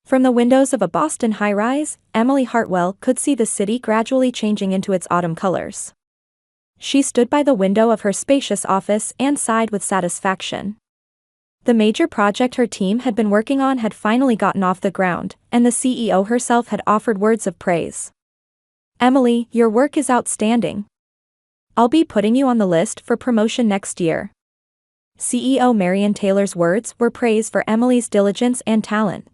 From the windows of a Boston high-rise, Emily Hartwell could see the city gradually changing into its autumn colors. She stood by the window of her spacious office and sighed with satisfaction. The major project her team had been working on had finally gotten off the ground, and the CEO herself had offered words of praise. "Emily, your work is outstanding. I'll be putting you on the list for promotion next year." CEO Marian Taylor's words were praise for Emily's diligence and talent.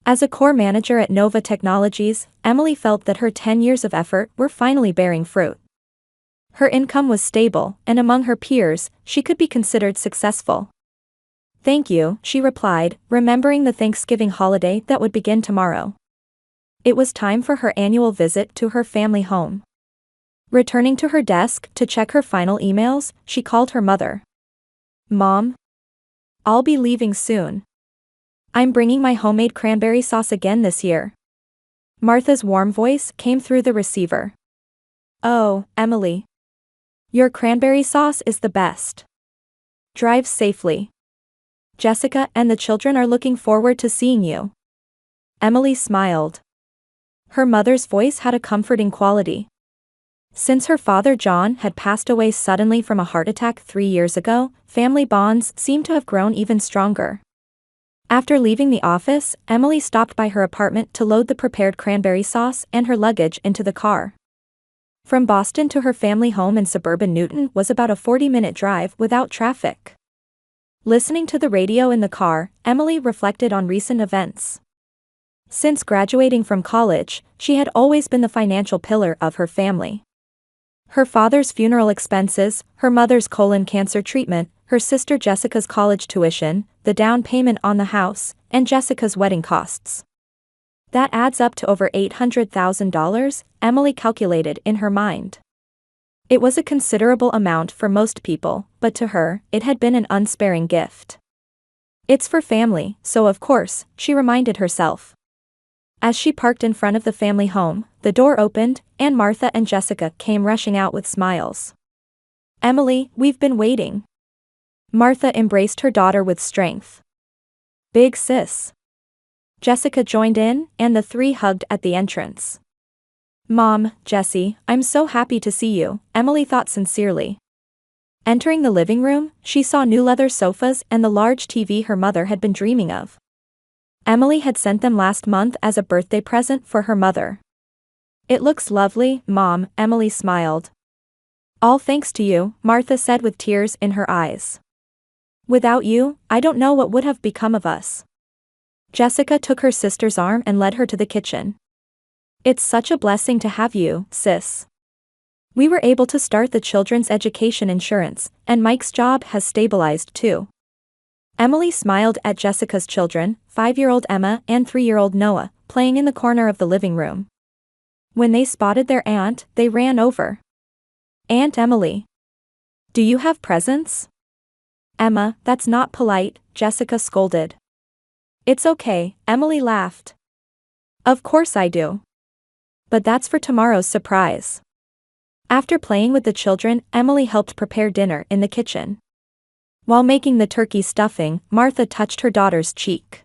As a core manager at Nova Technologies, Emily felt that her 10 years of effort were finally bearing fruit. Her income was stable, and among her peers, she could be considered successful. "Thank you," she replied, remembering the Thanksgiving holiday that would begin tomorrow. It was time for her annual visit to her family home. Returning to her desk to check her final emails, she called her mother. "Mom? I'll be leaving soon. I'm bringing my homemade cranberry sauce again this year." Martha's warm voice came through the receiver. "Oh, Emily. Your cranberry sauce is the best. Drive safely. Jessica and the children are looking forward to seeing you." Emily smiled. Her mother's voice had a comforting quality. Since her father John had passed away suddenly from a heart attack 3 years ago, family bonds seemed to have grown even stronger. After leaving the office, Emily stopped by her apartment to load the prepared cranberry sauce and her luggage into the car. From Boston to her family home in suburban Newton was about a 40-minute drive without traffic. Listening to the radio in the car, Emily reflected on recent events. Since graduating from college, she had always been the financial pillar of her family. Her father's funeral expenses, her mother's colon cancer treatment, her sister Jessica's college tuition, the down payment on the house, and Jessica's wedding costs. That adds up to over $800,000, Emily calculated in her mind. It was a considerable amount for most people, but to her, it had been an unsparing gift. "It's for family, so of course," she reminded herself. As she parked in front of the family home, the door opened, and Martha and Jessica came rushing out with smiles. "Emily, we've been waiting." Martha embraced her daughter with strength. "Big sis." Jessica joined in, and the three hugged at the entrance. "Mom, Jessie, I'm so happy to see you," Emily thought sincerely. Entering the living room, she saw new leather sofas and the large TV her mother had been dreaming of. Emily had sent them last month as a birthday present for her mother. "It looks lovely, Mom," Emily smiled. "All thanks to you," Martha said with tears in her eyes. "Without you, I don't know what would have become of us." Jessica took her sister's arm and led her to the kitchen. "It's such a blessing to have you, sis. We were able to start the children's education insurance, and Mike's job has stabilized too." Emily smiled at Jessica's children, 5-year-old Emma and 3-year-old Noah, playing in the corner of the living room. When they spotted their aunt, they ran over. "Aunt Emily. Do you have presents?" "Emma, that's not polite," Jessica scolded. "It's okay," Emily laughed. "Of course I do. But that's for tomorrow's surprise." After playing with the children, Emily helped prepare dinner in the kitchen. While making the turkey stuffing, Martha touched her daughter's cheek.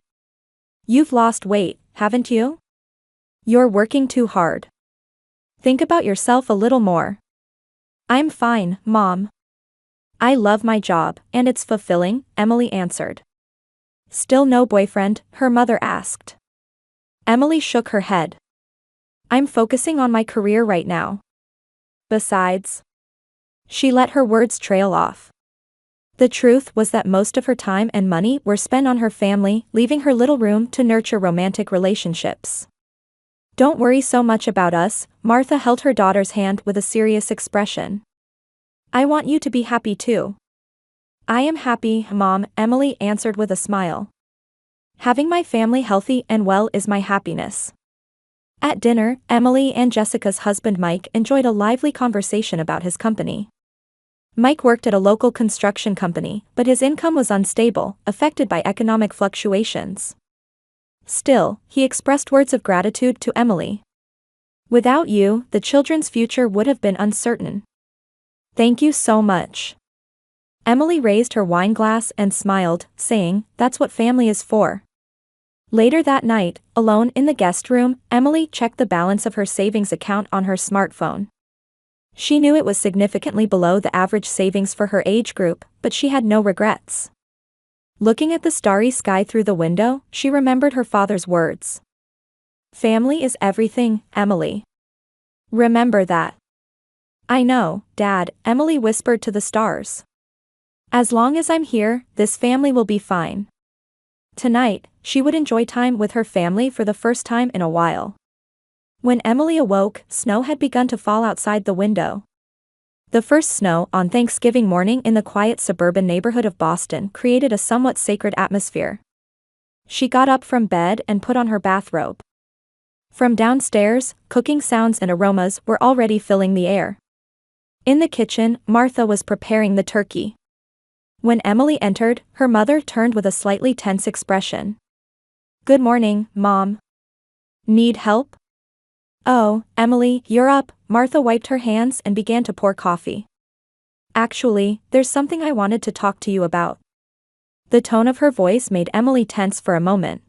"You've lost weight, haven't you? You're working too hard. Think about yourself a little more." "I'm fine, Mom. I love my job, and it's fulfilling," Emily answered. "Still no boyfriend?" her mother asked. Emily shook her head. "I'm focusing on my career right now. Besides..." She let her words trail off. The truth was that most of her time and money were spent on her family, leaving her little room to nurture romantic relationships. "Don't worry so much about us," Martha held her daughter's hand with a serious expression. "I want you to be happy too." "I am happy, Mom," Emily answered with a smile. "Having my family healthy and well is my happiness." At dinner, Emily and Jessica's husband Mike enjoyed a lively conversation about his company. Mike worked at a local construction company, but his income was unstable, affected by economic fluctuations. Still, he expressed words of gratitude to Emily. "Without you, the children's future would have been uncertain. Thank you so much." Emily raised her wine glass and smiled, saying, "That's what family is for." Later that night, alone in the guest room, Emily checked the balance of her savings account on her smartphone. She knew it was significantly below the average savings for her age group, but she had no regrets. Looking at the starry sky through the window, she remembered her father's words. "Family is everything, Emily. Remember that." "I know, Dad," Emily whispered to the stars. "As long as I'm here, this family will be fine." Tonight, she would enjoy time with her family for the first time in a while. When Emily awoke, snow had begun to fall outside the window. The first snow on Thanksgiving morning in the quiet suburban neighborhood of Boston created a somewhat sacred atmosphere. She got up from bed and put on her bathrobe. From downstairs, cooking sounds and aromas were already filling the air. In the kitchen, Martha was preparing the turkey. When Emily entered, her mother turned with a slightly tense expression. "Good morning, Mom. Need help?" "Oh, Emily, you're up." Martha wiped her hands and began to pour coffee. "Actually, there's something I wanted to talk to you about." The tone of her voice made Emily tense for a moment.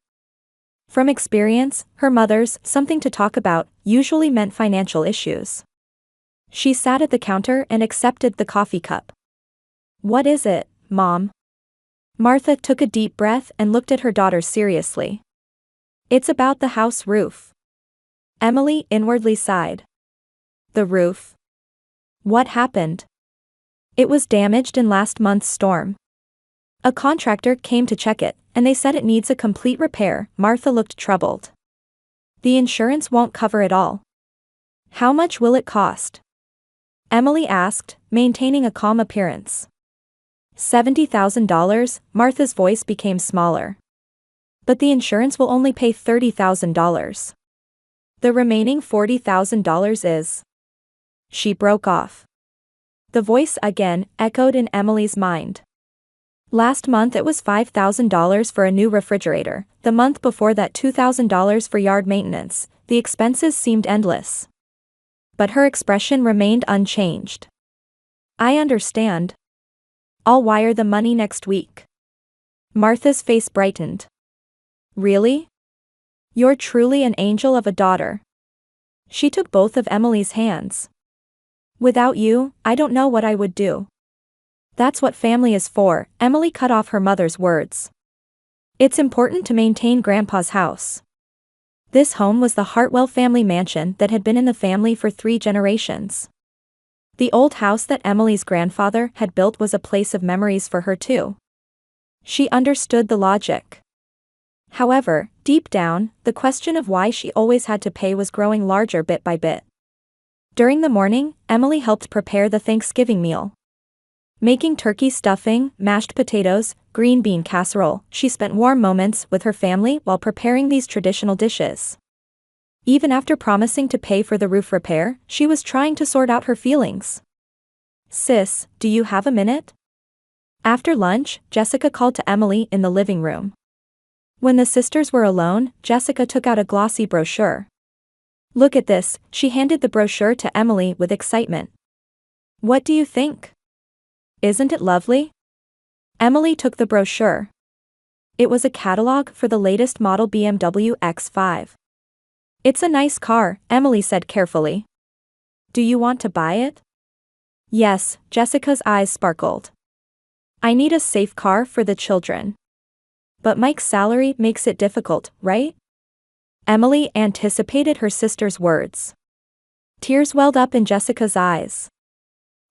From experience, her mother's "something to talk about" usually meant financial issues. She sat at the counter and accepted the coffee cup. "What is it, Mom?" Martha took a deep breath and looked at her daughter seriously. "It's about the house roof." Emily inwardly sighed. "The roof? What happened?" "It was damaged in last month's storm. A contractor came to check it, and they said it needs a complete repair." Martha looked troubled. "The insurance won't cover it all." "How much will it cost?" Emily asked, maintaining a calm appearance. $70,000, Martha's voice became smaller. "But the insurance will only pay $30,000. The remaining $40,000 is..." She broke off. The voice again echoed in Emily's mind. Last month it was $5,000 for a new refrigerator, the month before that $2,000 for yard maintenance. The expenses seemed endless. But her expression remained unchanged. "I understand. I'll wire the money next week." Martha's face brightened. "Really? You're truly an angel of a daughter." She took both of Emily's hands. "Without you, I don't know what I would do." "That's what family is for," Emily cut off her mother's words. "It's important to maintain Grandpa's house." This home was the Hartwell family mansion that had been in the family for 3 generations. The old house that Emily's grandfather had built was a place of memories for her too. She understood the logic. However, deep down, the question of why she always had to pay was growing larger bit by bit. During the morning, Emily helped prepare the Thanksgiving meal. Making turkey stuffing, mashed potatoes, green bean casserole, she spent warm moments with her family while preparing these traditional dishes. Even after promising to pay for the roof repair, she was trying to sort out her feelings. "Sis, do you have a minute?" After lunch, Jessica called to Emily in the living room. When the sisters were alone, Jessica took out a glossy brochure. "Look at this," she handed the brochure to Emily with excitement. "What do you think? Isn't it lovely?" Emily took the brochure. It was a catalog for the latest model BMW X5. "It's a nice car," Emily said carefully. "Do you want to buy it?" "Yes," Jessica's eyes sparkled. "I need a safe car for the children." "But Mike's salary makes it difficult, right?" Emily anticipated her sister's words. Tears welled up in Jessica's eyes.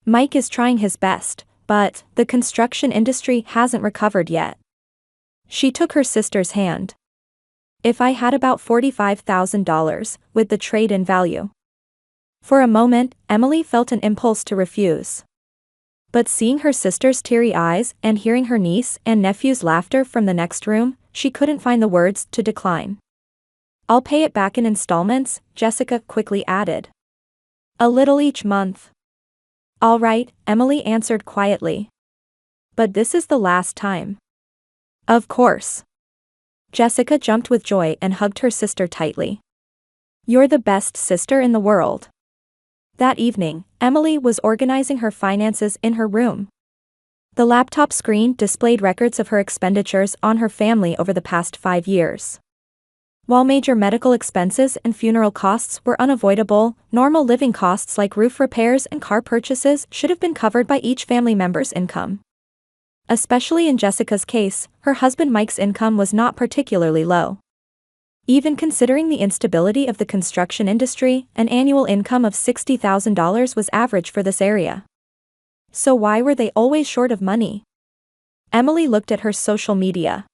"Mike is trying his best, but the construction industry hasn't recovered yet." She took her sister's hand. "If I had about $45,000, with the trade-in value." For a moment, Emily felt an impulse to refuse. But seeing her sister's teary eyes and hearing her niece and nephew's laughter from the next room, she couldn't find the words to decline. "I'll pay it back in installments," Jessica quickly added. "A little each month." "All right," Emily answered quietly. "But this is the last time." "Of course." Jessica jumped with joy and hugged her sister tightly. "You're the best sister in the world." That evening, Emily was organizing her finances in her room. The laptop screen displayed records of her expenditures on her family over the past 5 years. While major medical expenses and funeral costs were unavoidable, normal living costs like roof repairs and car purchases should have been covered by each family member's income. Especially in Jessica's case, her husband Mike's income was not particularly low. Even considering the instability of the construction industry, an annual income of $60,000 was average for this area. So why were they always short of money? Emily looked at her social media.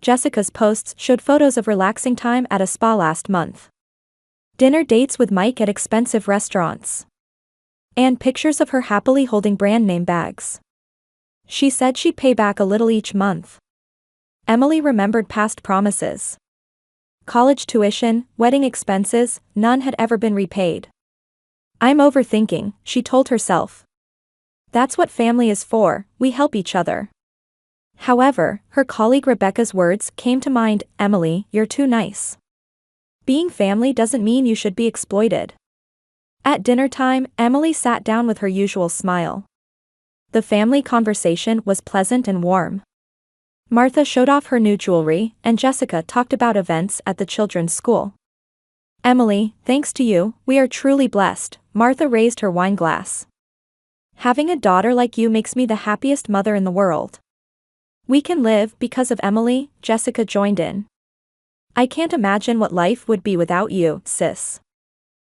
Jessica's posts showed photos of relaxing time at a spa last month, dinner dates with Mike at expensive restaurants, and pictures of her happily holding brand name bags. She said she'd pay back a little each month. Emily remembered past promises. College tuition, wedding expenses, none had ever been repaid. I'm overthinking, she told herself. That's what family is for, we help each other. However, her colleague Rebecca's words came to mind, Emily, you're too nice. Being family doesn't mean you should be exploited. At dinner time, Emily sat down with her usual smile. The family conversation was pleasant and warm. Martha showed off her new jewelry, and Jessica talked about events at the children's school. Emily, thanks to you, we are truly blessed, Martha raised her wine glass. Having a daughter like you makes me the happiest mother in the world. We can live because of Emily, Jessica joined in. I can't imagine what life would be without you, sis.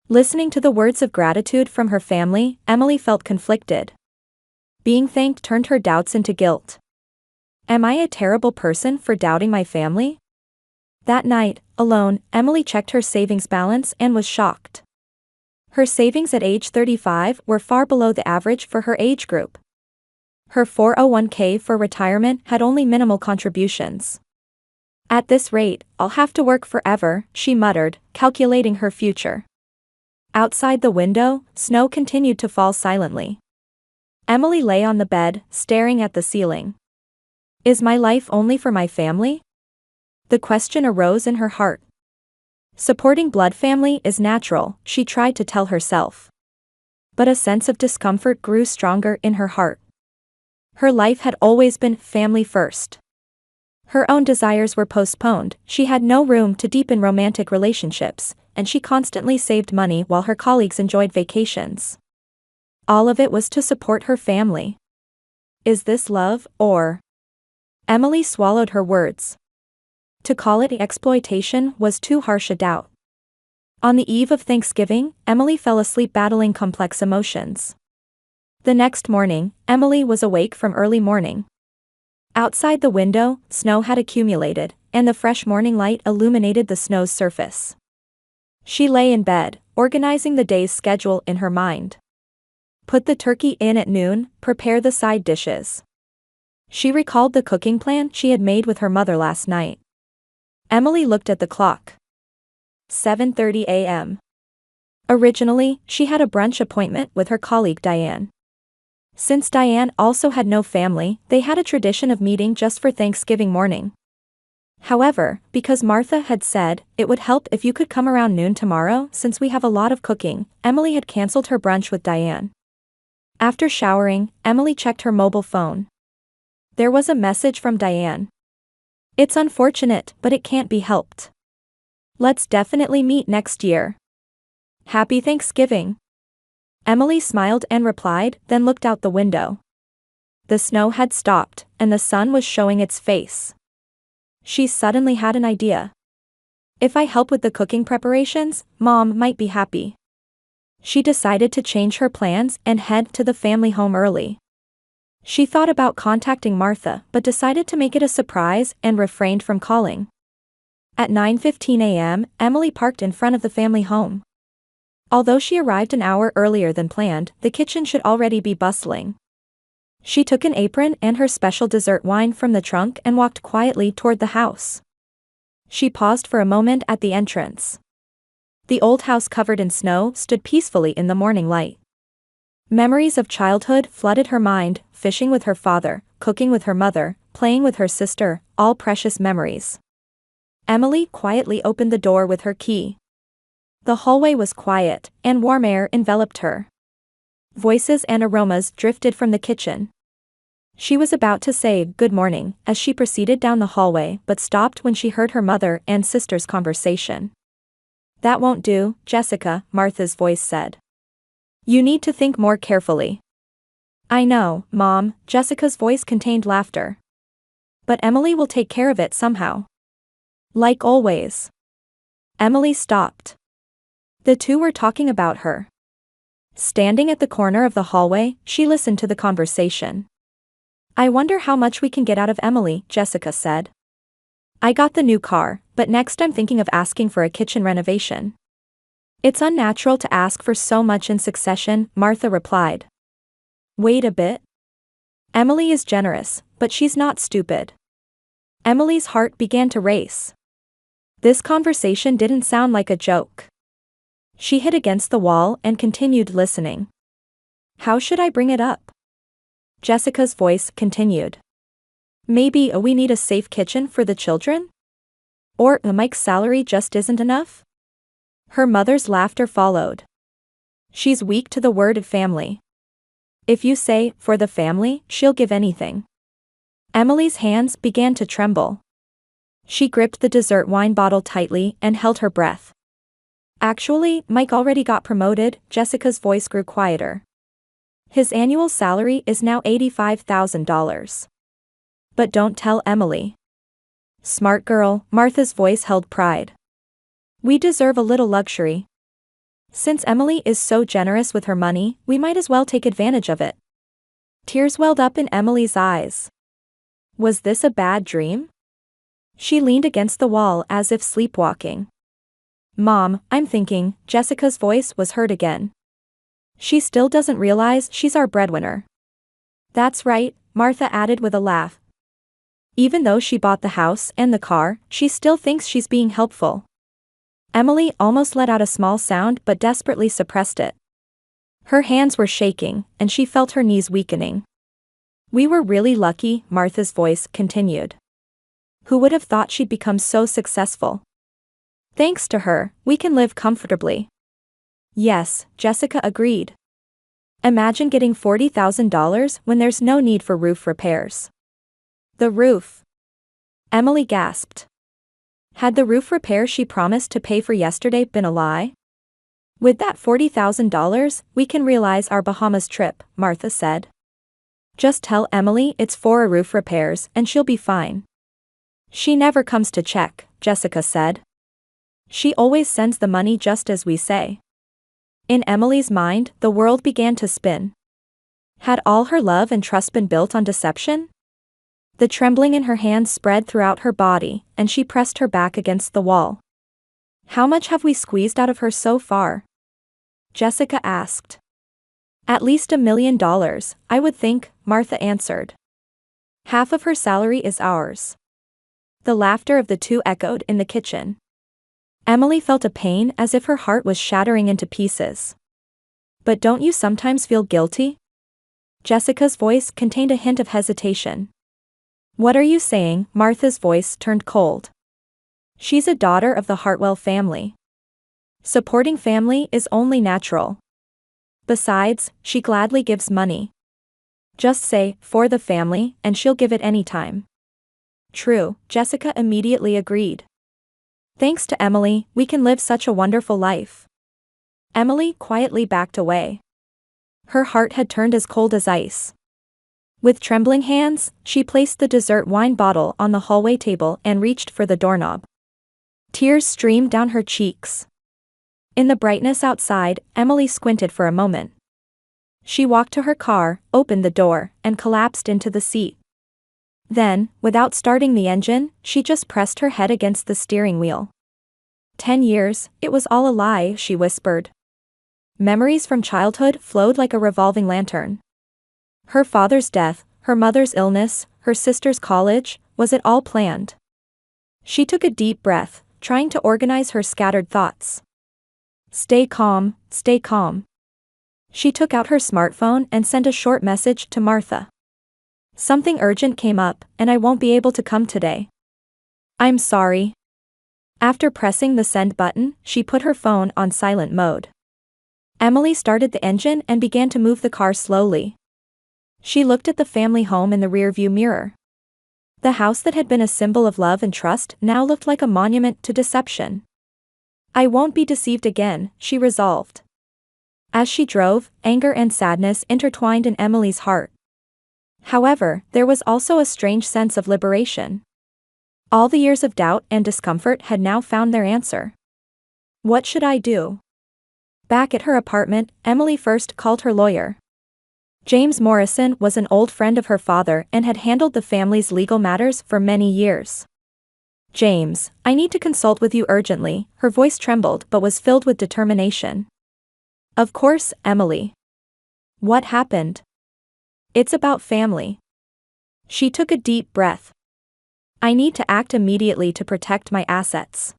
Listening to the words of gratitude from her family, Emily felt conflicted. Being thanked turned her doubts into guilt. Am I a terrible person for doubting my family? That night, alone, Emily checked her savings balance and was shocked. Her savings at age 35 were far below the average for her age group. Her 401k for retirement had only minimal contributions. At this rate, I'll have to work forever, she muttered, calculating her future. Outside the window, snow continued to fall silently. Emily lay on the bed, staring at the ceiling. Is my life only for my family? The question arose in her heart. Supporting blood family is natural, she tried to tell herself. But a sense of discomfort grew stronger in her heart. Her life had always been family first. Her own desires were postponed, she had no room to deepen romantic relationships, and she constantly saved money while her colleagues enjoyed vacations. All of it was to support her family. Is this love, or? Emily swallowed her words. To call it exploitation was too harsh a doubt. On the eve of Thanksgiving, Emily fell asleep battling complex emotions. The next morning, Emily was awake from early morning. Outside the window, snow had accumulated, and the fresh morning light illuminated the snow's surface. She lay in bed, organizing the day's schedule in her mind. Put the turkey in at noon, prepare the side dishes. She recalled the cooking plan she had made with her mother last night. Emily looked at the clock. 7:30 a.m. Originally, she had a brunch appointment with her colleague Diane. Since Diane also had no family, they had a tradition of meeting just for Thanksgiving morning. However, because Martha had said, it would help if you could come around noon tomorrow since we have a lot of cooking, Emily had cancelled her brunch with Diane. After showering, Emily checked her mobile phone. There was a message from Diane. It's unfortunate, but it can't be helped. Let's definitely meet next year. Happy Thanksgiving. Emily smiled and replied, then looked out the window. The snow had stopped, and the sun was showing its face. She suddenly had an idea. If I help with the cooking preparations, Mom might be happy. She decided to change her plans and head to the family home early. She thought about contacting Martha but decided to make it a surprise and refrained from calling. At 9:15 a.m., Emily parked in front of the family home. Although she arrived an hour earlier than planned, the kitchen should already be bustling. She took an apron and her special dessert wine from the trunk and walked quietly toward the house. She paused for a moment at the entrance. The old house covered in snow stood peacefully in the morning light. Memories of childhood flooded her mind, fishing with her father, cooking with her mother, playing with her sister, all precious memories. Emily quietly opened the door with her key. The hallway was quiet, and warm air enveloped her. Voices and aromas drifted from the kitchen. She was about to say good morning as she proceeded down the hallway but stopped when she heard her mother and sister's conversation. "That won't do, Jessica," Martha's voice said. "You need to think more carefully." "I know, Mom," Jessica's voice contained laughter. "But Emily will take care of it somehow. Like always." Emily stopped. The two were talking about her. Standing at the corner of the hallway, she listened to the conversation. "I wonder how much we can get out of Emily," Jessica said. "I got the new car, but next I'm thinking of asking for a kitchen renovation." "It's unnatural to ask for so much in succession," Martha replied. "Wait a bit. Emily is generous, but she's not stupid." Emily's heart began to race. This conversation didn't sound like a joke. She hit against the wall and continued listening. "How should I bring it up?" Jessica's voice continued. "Maybe we need a safe kitchen for the children? Or Mike's salary just isn't enough?" Her mother's laughter followed. "She's weak to the word family. If you say, for the family, she'll give anything." Emily's hands began to tremble. She gripped the dessert wine bottle tightly and held her breath. "Actually, Mike already got promoted," Jessica's voice grew quieter. "His annual salary is now $85,000. But don't tell Emily." "Smart girl," Martha's voice held pride. "We deserve a little luxury. Since Emily is so generous with her money, we might as well take advantage of it." Tears welled up in Emily's eyes. Was this a bad dream? She leaned against the wall as if sleepwalking. "Mom, I'm thinking," Jessica's voice was heard again. "She still doesn't realize she's our breadwinner." "That's right," Martha added with a laugh. "Even though she bought the house and the car, she still thinks she's being helpful." Emily almost let out a small sound but desperately suppressed it. Her hands were shaking, and she felt her knees weakening. "We were really lucky," Martha's voice continued. "Who would have thought she'd become so successful? Thanks to her, we can live comfortably." "Yes," Jessica agreed. "Imagine getting $40,000 when there's no need for roof repairs." "The roof?" Emily gasped. Had the roof repair she promised to pay for yesterday been a lie? "With that $40,000, we can realize our Bahamas trip," Martha said. "Just tell Emily it's for roof repairs and she'll be fine." "She never comes to check," Jessica said. "She always sends the money just as we say." In Emily's mind, the world began to spin. Had all her love and trust been built on deception? The trembling in her hands spread throughout her body, and she pressed her back against the wall. "How much have we squeezed out of her so far?" Jessica asked. "At least $1 million, I would think," Martha answered. "Half of her salary is ours." The laughter of the two echoed in the kitchen. Emily felt a pain as if her heart was shattering into pieces. "But don't you sometimes feel guilty?" Jessica's voice contained a hint of hesitation. "What are you saying?" Martha's voice turned cold. "She's a daughter of the Hartwell family. Supporting family is only natural. Besides, she gladly gives money. Just say, for the family, and she'll give it any time." "True," Jessica immediately agreed. "Thanks to Emily, we can live such a wonderful life." Emily quietly backed away. Her heart had turned as cold as ice. With trembling hands, she placed the dessert wine bottle on the hallway table and reached for the doorknob. Tears streamed down her cheeks. In the brightness outside, Emily squinted for a moment. She walked to her car, opened the door, and collapsed into the seat. Then, without starting the engine, she just pressed her head against the steering wheel. 10 years, it was all a lie," she whispered. Memories from childhood flowed like a revolving lantern. Her father's death, her mother's illness, her sister's college, was it all planned? She took a deep breath, trying to organize her scattered thoughts. Stay calm, stay calm." She took out her smartphone and sent a short message to Martha. "Something urgent came up, and I won't be able to come today. I'm sorry." After pressing the send button, she put her phone on silent mode. Emily started the engine and began to move the car slowly. She looked at the family home in the rearview mirror. The house that had been a symbol of love and trust now looked like a monument to deception. I won't be deceived again, she resolved. As she drove, anger and sadness intertwined in Emily's heart. However, there was also a strange sense of liberation. All the years of doubt and discomfort had now found their answer. What should I do? Back at her apartment, Emily first called her lawyer. James Morrison was an old friend of her father and had handled the family's legal matters for many years. James, I need to consult with you urgently, her voice trembled but was filled with determination. Of course, Emily. What happened? It's about family. She took a deep breath. I need to act immediately to protect my assets.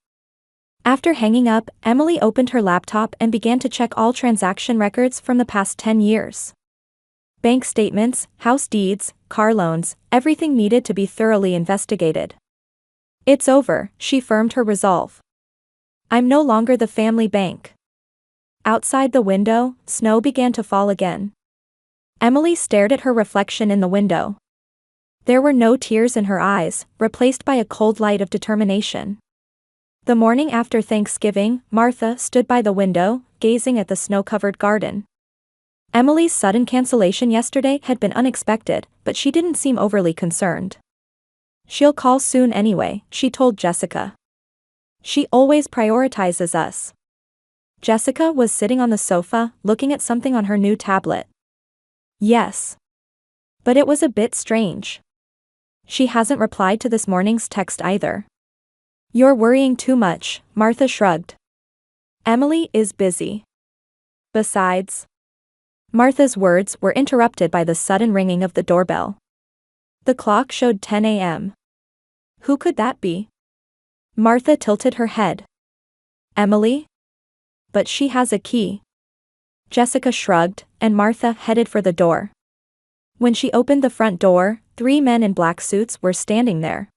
After hanging up, Emily opened her laptop and began to check all transaction records from the past 10 years. Bank statements, house deeds, car loans, everything needed to be thoroughly investigated. It's over, she firmed her resolve. I'm no longer the family bank. Outside the window, snow began to fall again. Emily stared at her reflection in the window. There were no tears in her eyes, replaced by a cold light of determination. The morning after Thanksgiving, Martha stood by the window, gazing at the snow-covered garden. Emily's sudden cancellation yesterday had been unexpected, but she didn't seem overly concerned. She'll call soon anyway, she told Jessica. She always prioritizes us. Jessica was sitting on the sofa, looking at something on her new tablet. Yes. But it was a bit strange. She hasn't replied to this morning's text either. You're worrying too much, Martha shrugged. Emily is busy. Besides. Martha's words were interrupted by the sudden ringing of the doorbell. The clock showed 10 a.m. Who could that be? Martha tilted her head. Emily? But she has a key. Jessica shrugged, and Martha headed for the door. When she opened the front door, 3 men in black suits were standing there.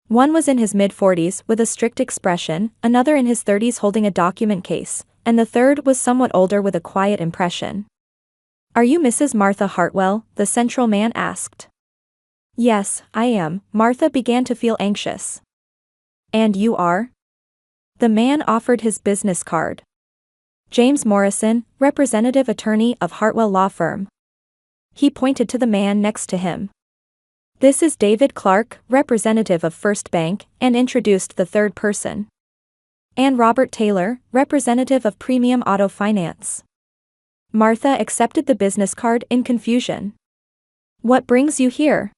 One was in his mid-40s with a strict expression, another in his 30s holding a document case, and the third was somewhat older with a quiet impression. Are you Mrs. Martha Hartwell? The central man asked. Yes, I am. Martha began to feel anxious. And you are? The man offered his business card. James Morrison, representative attorney of Hartwell Law Firm. He pointed to the man next to him. This is David Clark, representative of First Bank, and introduced the third person. And Robert Taylor, representative of Premium Auto Finance. Martha accepted the business card in confusion. What brings you here?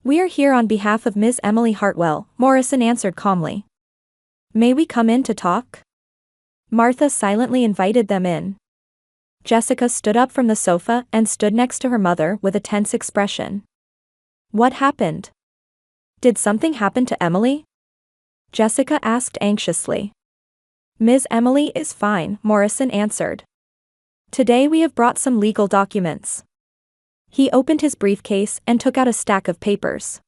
We are here on behalf of Ms. Emily Hartwell, Morrison answered calmly. May we come in to talk? Martha silently invited them in. Jessica stood up from the sofa and stood next to her mother with a tense expression. What happened? Did something happen to Emily? Jessica asked anxiously. Ms. Emily is fine, Morrison answered. Today we have brought some legal documents. He opened his briefcase and took out a stack of papers.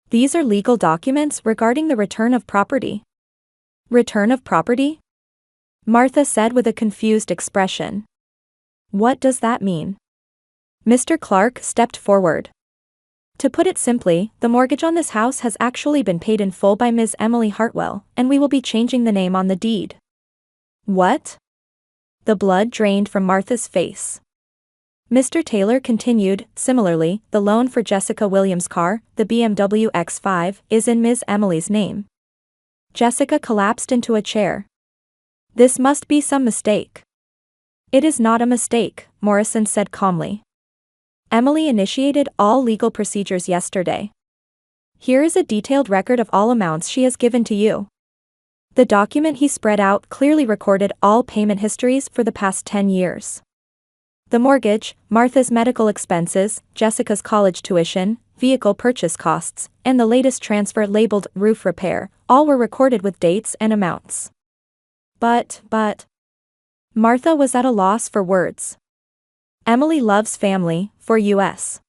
These are legal documents regarding the return of property. Return of property? Martha said with a confused expression. What does that mean? Mr. Clark stepped forward. To put it simply, the mortgage on this house has actually been paid in full by Ms. Emily Hartwell, and we will be changing the name on the deed. What? The blood drained from Martha's face. Mr. Taylor continued, similarly, the loan for Jessica Williams' car, the BMW X5, is in Ms. Emily's name. Jessica collapsed into a chair. This must be some mistake. It is not a mistake, Morrison said calmly. Emily initiated all legal procedures yesterday. Here is a detailed record of all amounts she has given to you. The document he spread out clearly recorded all payment histories for the past 10 years. The mortgage, Martha's medical expenses, Jessica's college tuition, vehicle purchase costs, and the latest transfer labeled roof repair, all were recorded with dates and amounts. But. Martha was at a loss for words. Emily loves family, for U.S.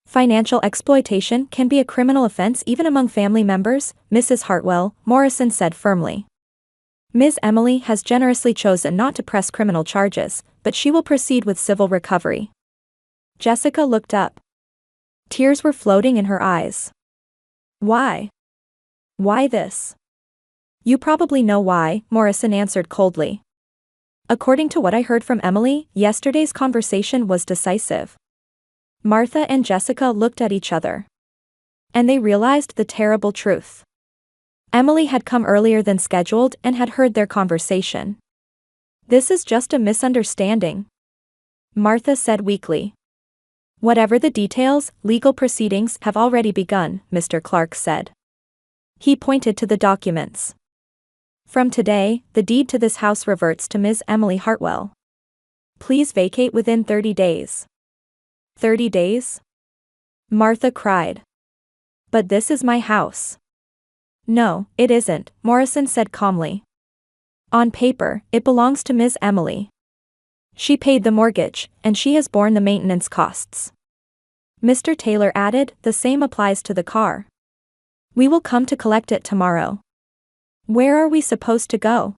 Financial exploitation can be a criminal offense even among family members, Mrs. Hartwell, Morrison said firmly. Ms. Emily has generously chosen not to press criminal charges, but she will proceed with civil recovery. Jessica looked up. Tears were floating in her eyes. Why? Why this? You probably know why, Morrison answered coldly. According to what I heard from Emily, yesterday's conversation was decisive. Martha and Jessica looked at each other. And they realized the terrible truth. Emily had come earlier than scheduled and had heard their conversation. This is just a misunderstanding, Martha said weakly. Whatever the details, legal proceedings have already begun, Mr. Clark said. He pointed to the documents. From today, the deed to this house reverts to Ms. Emily Hartwell. Please vacate within 30 days. 30 days? Martha cried. But this is my house. No, it isn't, Morrison said calmly. On paper, it belongs to Ms. Emily. She paid the mortgage, and she has borne the maintenance costs. Mr. Taylor added, the same applies to the car. We will come to collect it tomorrow. Where are we supposed to go?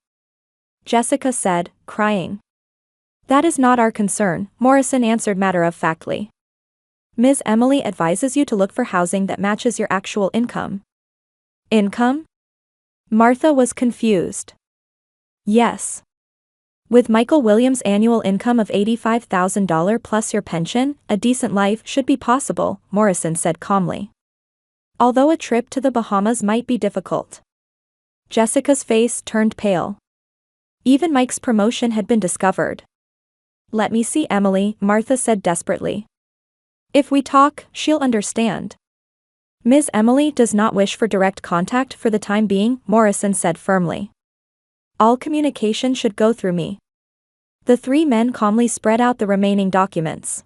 Jessica said, crying. That is not our concern, Morrison answered matter-of-factly. Ms. Emily advises you to look for housing that matches your actual income. Income? Martha was confused. Yes. With Michael Williams' annual income of $85,000 plus your pension, a decent life should be possible, Morrison said calmly. Although a trip to the Bahamas might be difficult. Jessica's face turned pale. Even Mike's promotion had been discovered. Let me see Emily, Martha said desperately. If we talk, she'll understand. Ms. Emily does not wish for direct contact for the time being, Morrison said firmly. All communication should go through me. The three men calmly spread out the remaining documents.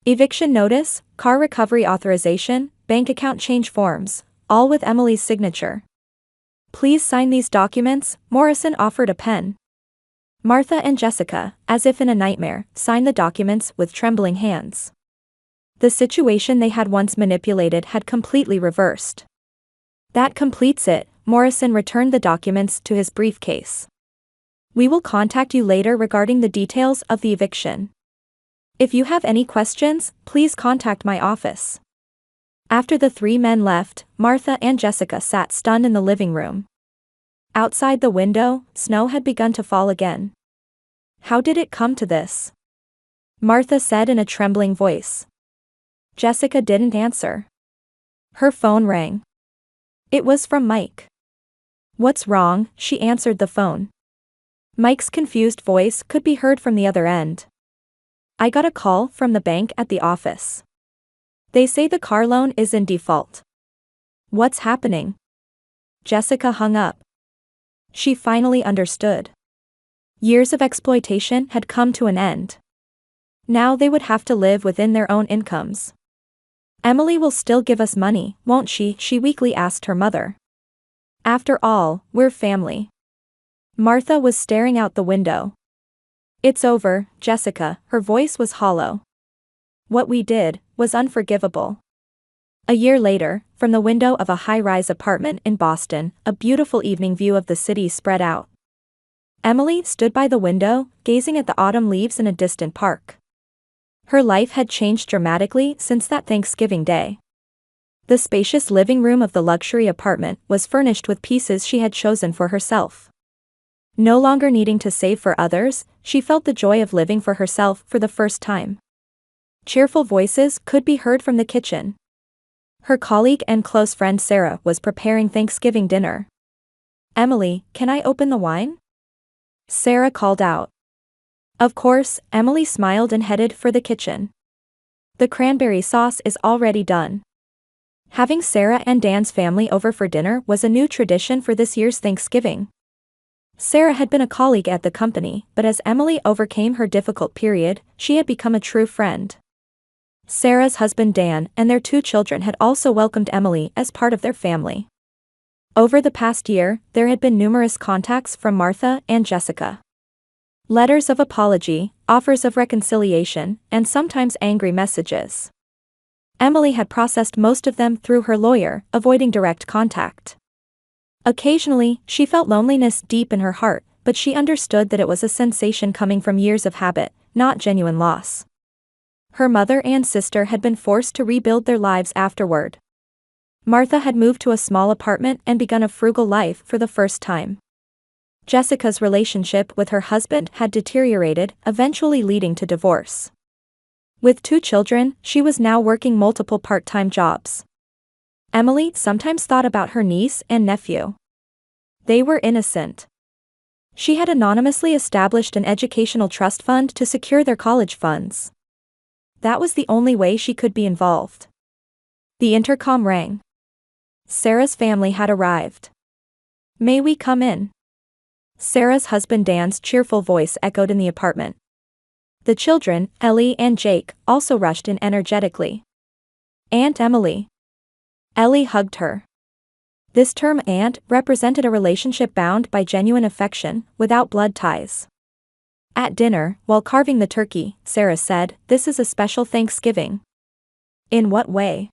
Eviction notice, car recovery authorization, bank account change forms, all with Emily's signature. Please sign these documents, Morrison offered a pen. Martha and Jessica, as if in a nightmare, signed the documents with trembling hands. The situation they had once manipulated had completely reversed. That completes it, Morrison returned the documents to his briefcase. We will contact you later regarding the details of the eviction. If you have any questions, please contact my office. After the three men left, Martha and Jessica sat stunned in the living room. Outside the window, snow had begun to fall again. How did it come to this? Martha said in a trembling voice. Jessica didn't answer. Her phone rang. It was from Mike. What's wrong? She answered the phone. Mike's confused voice could be heard from the other end. I got a call from the bank at the office. They say the car loan is in default. What's happening? Jessica hung up. She finally understood. Years of exploitation had come to an end. Now they would have to live within their own incomes. Emily will still give us money, won't she? She weakly asked her mother. After all, we're family. Martha was staring out the window. It's over, Jessica, her voice was hollow. What we did was unforgivable. A year later, from the window of a high-rise apartment in Boston, a beautiful evening view of the city spread out. Emily stood by the window, gazing at the autumn leaves in a distant park. Her life had changed dramatically since that Thanksgiving day. The spacious living room of the luxury apartment was furnished with pieces she had chosen for herself. No longer needing to save for others, she felt the joy of living for herself for the first time. Cheerful voices could be heard from the kitchen. Her colleague and close friend Sarah was preparing Thanksgiving dinner. Emily, can I open the wine? Sarah called out. Of course, Emily smiled and headed for the kitchen. The cranberry sauce is already done. Having Sarah and Dan's family over for dinner was a new tradition for this year's Thanksgiving. Sarah had been a colleague at the company, but as Emily overcame her difficult period, she had become a true friend. Sarah's husband Dan and their two children had also welcomed Emily as part of their family. Over the past year, there had been numerous contacts from Martha and Jessica. Letters of apology, offers of reconciliation, and sometimes angry messages. Emily had processed most of them through her lawyer, avoiding direct contact. Occasionally, she felt loneliness deep in her heart, but she understood that it was a sensation coming from years of habit, not genuine loss. Her mother and sister had been forced to rebuild their lives afterward. Martha had moved to a small apartment and begun a frugal life for the first time. Jessica's relationship with her husband had deteriorated, eventually leading to divorce. With 2 children, she was now working multiple part-time jobs. Emily sometimes thought about her niece and nephew. They were innocent. She had anonymously established an educational trust fund to secure their college funds. That was the only way she could be involved. The intercom rang. Sarah's family had arrived. "May we come in?" Sarah's husband Dan's cheerful voice echoed in the apartment. The children, Ellie and Jake, also rushed in energetically. "Aunt Emily." Ellie hugged her. This term aunt represented a relationship bound by genuine affection, without blood ties. At dinner, while carving the turkey, Sarah said, "This is a special Thanksgiving." "In what way?"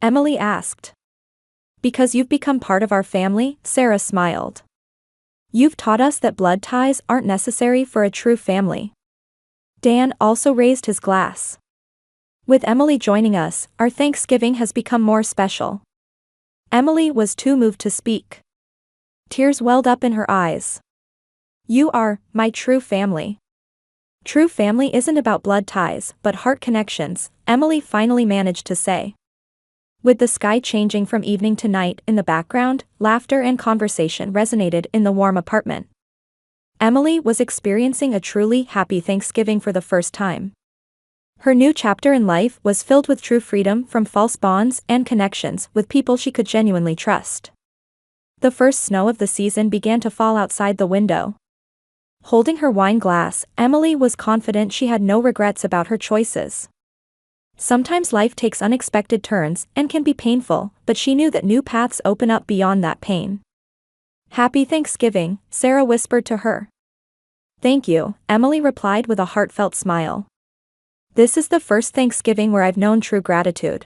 Emily asked. "Because you've become part of our family," Sarah smiled. "You've taught us that blood ties aren't necessary for a true family." Dan also raised his glass. "With Emily joining us, our Thanksgiving has become more special." Emily was too moved to speak. Tears welled up in her eyes. "You are my true family." "True family isn't about blood ties, but heart connections," Emily finally managed to say. With the sky changing from evening to night in the background, laughter and conversation resonated in the warm apartment. Emily was experiencing a truly happy Thanksgiving for the first time. Her new chapter in life was filled with true freedom from false bonds and connections with people she could genuinely trust. The first snow of the season began to fall outside the window. Holding her wine glass, Emily was confident she had no regrets about her choices. Sometimes life takes unexpected turns and can be painful, but she knew that new paths open up beyond that pain. "Happy Thanksgiving," Sarah whispered to her. "Thank you," Emily replied with a heartfelt smile. "This is the first Thanksgiving where I've known true gratitude."